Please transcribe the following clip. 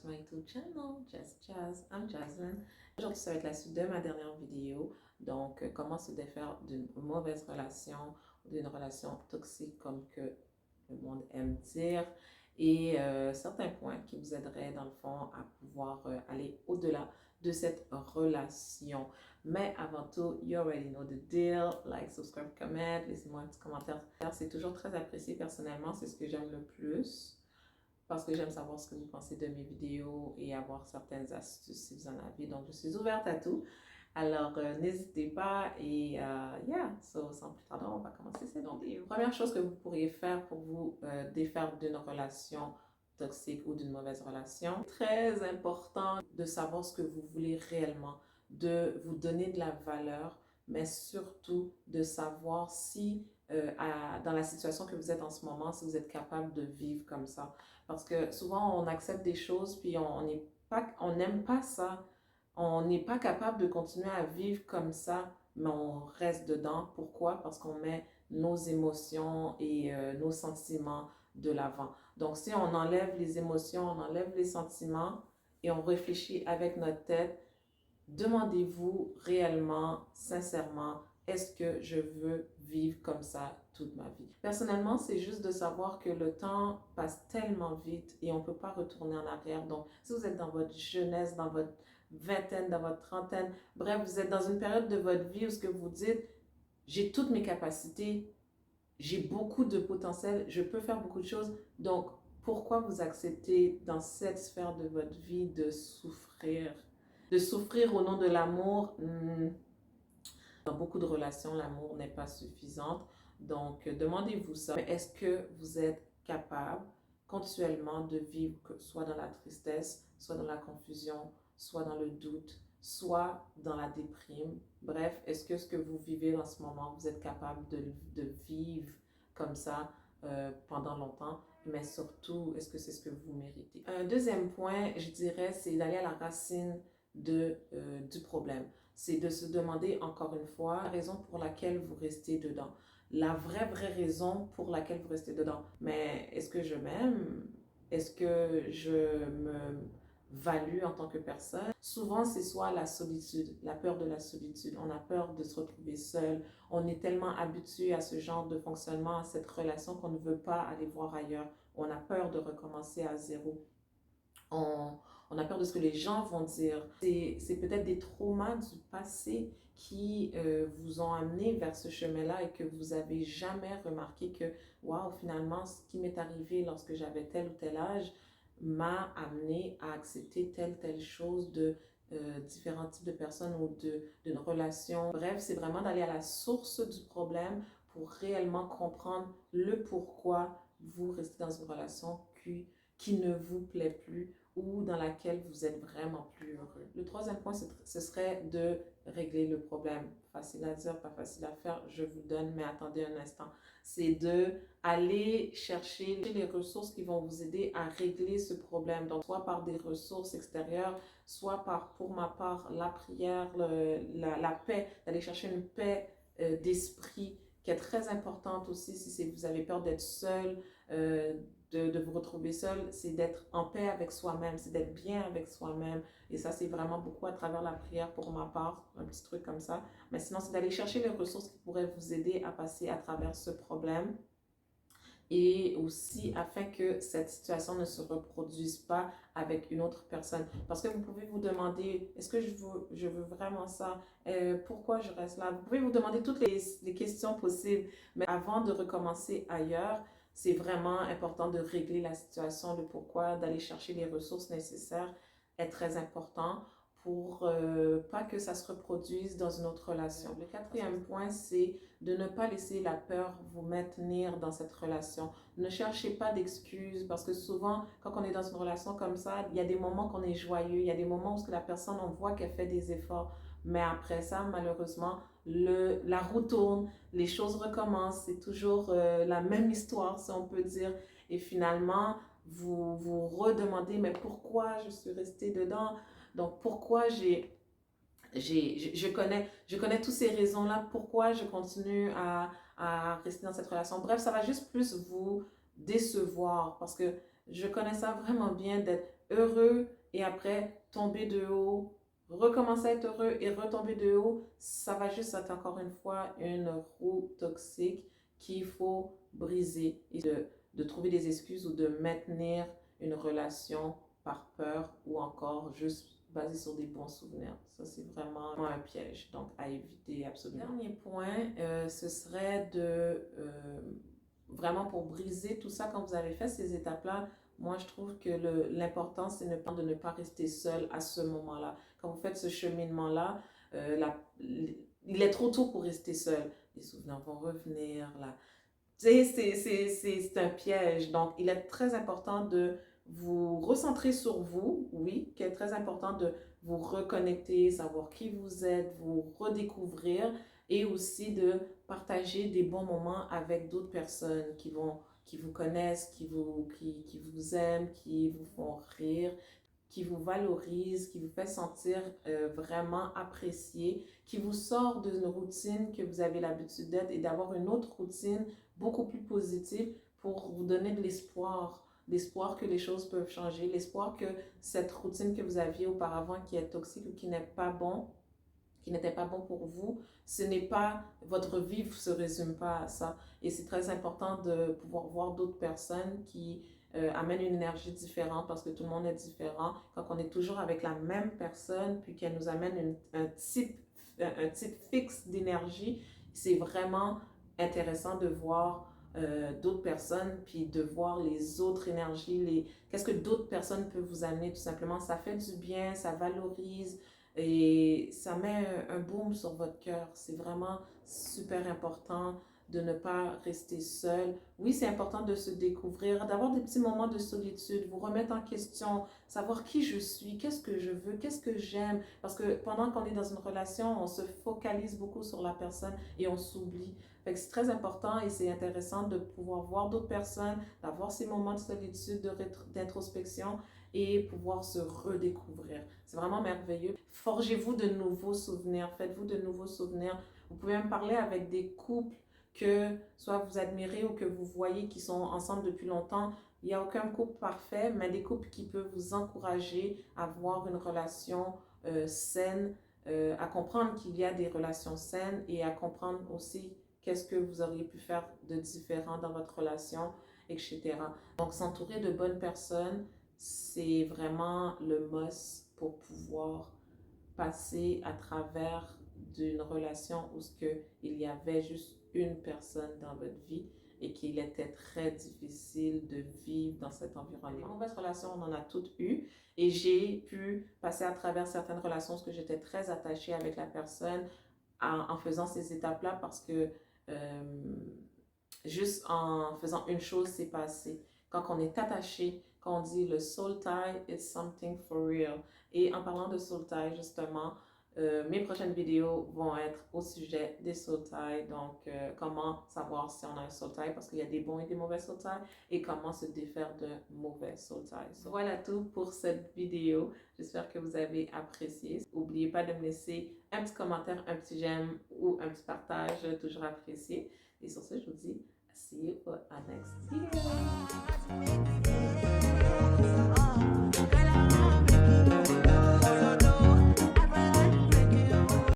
my YouTube channel, Just Jazz. I'm Jasmine. Aujourd'hui, ça va être la suite de ma dernière vidéo. Donc, comment se défaire d'une mauvaise relation ou d'une relation toxique comme que le monde aime dire. Et certains points qui vous aideraient dans le fond à pouvoir aller au-delà de cette relation. Mais avant tout, you already know the deal. Like, subscribe, comment, laissez-moi un petit commentaire. C'est toujours très apprécié personnellement, c'est ce que j'aime le plus. Parce que j'aime savoir ce que vous pensez de mes vidéos et avoir certaines astuces si vous en avez. Donc, je suis ouverte à tout. Alors, n'hésitez pas et sans plus tarder, on va commencer cette vidéo. Première chose que vous pourriez faire pour vous défaire d'une relation toxique ou d'une mauvaise relation, très important de savoir ce que vous voulez réellement, de vous donner de la valeur, mais surtout de savoir si dans la situation que vous êtes en ce moment, si vous êtes capable de vivre comme ça. Parce que souvent, on accepte des choses, puis on n'aime pas ça. On n'est pas capable de continuer à vivre comme ça, mais on reste dedans. Pourquoi? Parce qu'on met nos émotions et nos sentiments de l'avant. Donc, si on enlève les émotions, on enlève les sentiments et on réfléchit avec notre tête, demandez-vous réellement, sincèrement, est-ce que je veux vivre comme ça toute ma vie? Personnellement, c'est juste de savoir que le temps passe tellement vite et on ne peut pas retourner en arrière. Donc, si vous êtes dans votre jeunesse, dans votre vingtaine, dans votre trentaine, bref, vous êtes dans une période de votre vie où ce que vous dites, j'ai toutes mes capacités, j'ai beaucoup de potentiel, je peux faire beaucoup de choses. Donc, pourquoi vous acceptez dans cette sphère de votre vie de souffrir? De souffrir au nom de l'amour, dans beaucoup de relations, l'amour n'est pas suffisant. Donc, demandez-vous ça. Est-ce que vous êtes capable continuellement de vivre soit dans la tristesse, soit dans la confusion, soit dans le doute, soit dans la déprime? Bref, est-ce que ce que vous vivez en ce moment, vous êtes capable de vivre comme ça pendant longtemps? Mais surtout, est-ce que c'est ce que vous méritez? Un deuxième point, je dirais, c'est d'aller à la racine du problème. C'est de se demander encore une fois la raison pour laquelle vous restez dedans. La vraie raison pour laquelle vous restez dedans. Mais est-ce que je m'aime? Est-ce que je me value en tant que personne? Souvent, c'est soit la solitude, la peur de la solitude. On a peur de se retrouver seul. On est tellement habitué à ce genre de fonctionnement, à cette relation qu'on ne veut pas aller voir ailleurs. On a peur de recommencer à zéro. On a peur de ce que les gens vont dire. C'est peut-être des traumas du passé qui vous ont amené vers ce chemin-là et que vous n'avez jamais remarqué que, waouh, finalement, ce qui m'est arrivé lorsque j'avais tel ou tel âge m'a amené à accepter telle chose de différents types de personnes ou d'une relation. Bref, c'est vraiment d'aller à la source du problème pour réellement comprendre le pourquoi vous restez dans une relation qui ne vous plaît plus ou dans laquelle vous êtes vraiment plus heureux. Le troisième point, ce serait de régler le problème. Facile à dire, pas facile à faire, je vous donne, mais attendez un instant. C'est de aller chercher les ressources qui vont vous aider à régler ce problème. Donc, soit par des ressources extérieures, soit par, pour ma part, la prière, la paix, d'aller chercher une paix d'esprit qui est très importante aussi si vous avez peur d'être seul, de vous retrouver seul, c'est d'être en paix avec soi-même, c'est d'être bien avec soi-même. Et ça, c'est vraiment beaucoup à travers la prière pour ma part, un petit truc comme ça. Mais sinon, c'est d'aller chercher les ressources qui pourraient vous aider à passer à travers ce problème. Et aussi afin que cette situation ne se reproduise pas avec une autre personne. Parce que vous pouvez vous demander, est-ce que je veux vraiment ça? Pourquoi je reste là? Vous pouvez vous demander toutes les questions possibles. Mais avant de recommencer ailleurs, c'est vraiment important de régler la situation, le pourquoi, d'aller chercher les ressources nécessaires est très important pour pas que ça se reproduise dans une autre relation. Le quatrième point, c'est de ne pas laisser la peur vous maintenir dans cette relation. Ne cherchez pas d'excuses parce que souvent, quand on est dans une relation comme ça, il y a des moments qu'on est joyeux, il y a des moments où la personne, on voit qu'elle fait des efforts, mais après ça, malheureusement, la roue tourne, les choses recommencent, c'est toujours la même histoire, si on peut dire, et finalement, vous vous redemandez, mais pourquoi je suis restée dedans? Donc, pourquoi je connais toutes ces raisons-là, pourquoi je continue à rester dans cette relation. Bref, ça va juste plus vous décevoir parce que je connais ça vraiment bien d'être heureux et après tomber de haut, recommencer à être heureux et retomber de haut, ça va juste être encore une fois une roue toxique qu'il faut briser et de trouver des excuses ou de maintenir une relation par peur ou encore juste basé sur des bons souvenirs. Ça, c'est vraiment un piège, donc à éviter absolument. Dernier point, ce serait de vraiment pour briser tout ça, quand vous avez fait ces étapes-là, moi, je trouve que l'important, c'est de ne pas rester seul à ce moment-là. Quand vous faites ce cheminement-là, il est trop tôt pour rester seul. Les souvenirs vont revenir, là. C'est un piège. Donc, il est très important de vous recentrer sur vous, oui, qui est très important de vous reconnecter, savoir qui vous êtes, vous redécouvrir et aussi de partager des bons moments avec d'autres personnes qui vous connaissent, qui vous aiment, qui vous font rire, qui vous valorise, qui vous fait sentir vraiment apprécié, qui vous sort d'une routine que vous avez l'habitude d'être et d'avoir une autre routine beaucoup plus positive pour vous donner de l'espoir. L'espoir que les choses peuvent changer, l'espoir que cette routine que vous aviez auparavant qui est toxique ou qui n'est pas bon, qui n'était pas bon pour vous, ce n'est pas, votre vie ne se résume pas à ça. Et c'est très important de pouvoir voir d'autres personnes qui amènent une énergie différente parce que tout le monde est différent. Quand on est toujours avec la même personne, puis qu'elle nous amène un type fixe d'énergie, c'est vraiment intéressant de voir d'autres personnes, puis de voir les autres énergies, qu'est-ce que d'autres personnes peuvent vous amener tout simplement. Ça fait du bien, ça valorise, et ça met un baume sur votre cœur. C'est vraiment super important de ne pas rester seul. Oui, c'est important de se découvrir, d'avoir des petits moments de solitude, vous remettre en question, savoir qui je suis, qu'est-ce que je veux, qu'est-ce que j'aime. Parce que pendant qu'on est dans une relation, on se focalise beaucoup sur la personne et on s'oublie. Fait que c'est très important et c'est intéressant de pouvoir voir d'autres personnes, d'avoir ces moments de solitude, d'introspection et pouvoir se redécouvrir. C'est vraiment merveilleux. Forgez-vous de nouveaux souvenirs, faites-vous de nouveaux souvenirs. Vous pouvez même parler avec des couples que soit vous admirez ou que vous voyez qui sont ensemble depuis longtemps. Il n'y a aucun couple parfait, mais des couples qui peuvent vous encourager à avoir une relation saine, à comprendre qu'il y a des relations saines et à comprendre aussi qu'est-ce que vous auriez pu faire de différent dans votre relation, etc. Donc, s'entourer de bonnes personnes, c'est vraiment le must pour pouvoir passer à travers d'une relation où il y avait juste une personne dans votre vie et qu'il était très difficile de vivre dans cet environnement. Les mauvaises relations, on en a toutes eues et j'ai pu passer à travers certaines relations parce que j'étais très attachée avec la personne en faisant ces étapes-là parce que juste en faisant une chose, c'est passé. Quand on est attaché, quand on dit le soul tie is something for real. Et en parlant de soul tie, justement, mes prochaines vidéos vont être au sujet des soul ties. Donc, comment savoir si on a un soul tie parce qu'il y a des bons et des mauvais soul ties et comment se défaire de mauvais soul ties. So, voilà tout pour cette vidéo. J'espère que vous avez apprécié. N'oubliez pas de me laisser un petit commentaire, un petit j'aime ou un petit partage, toujours apprécié. Et sur ce, je vous dis, see you for our next video.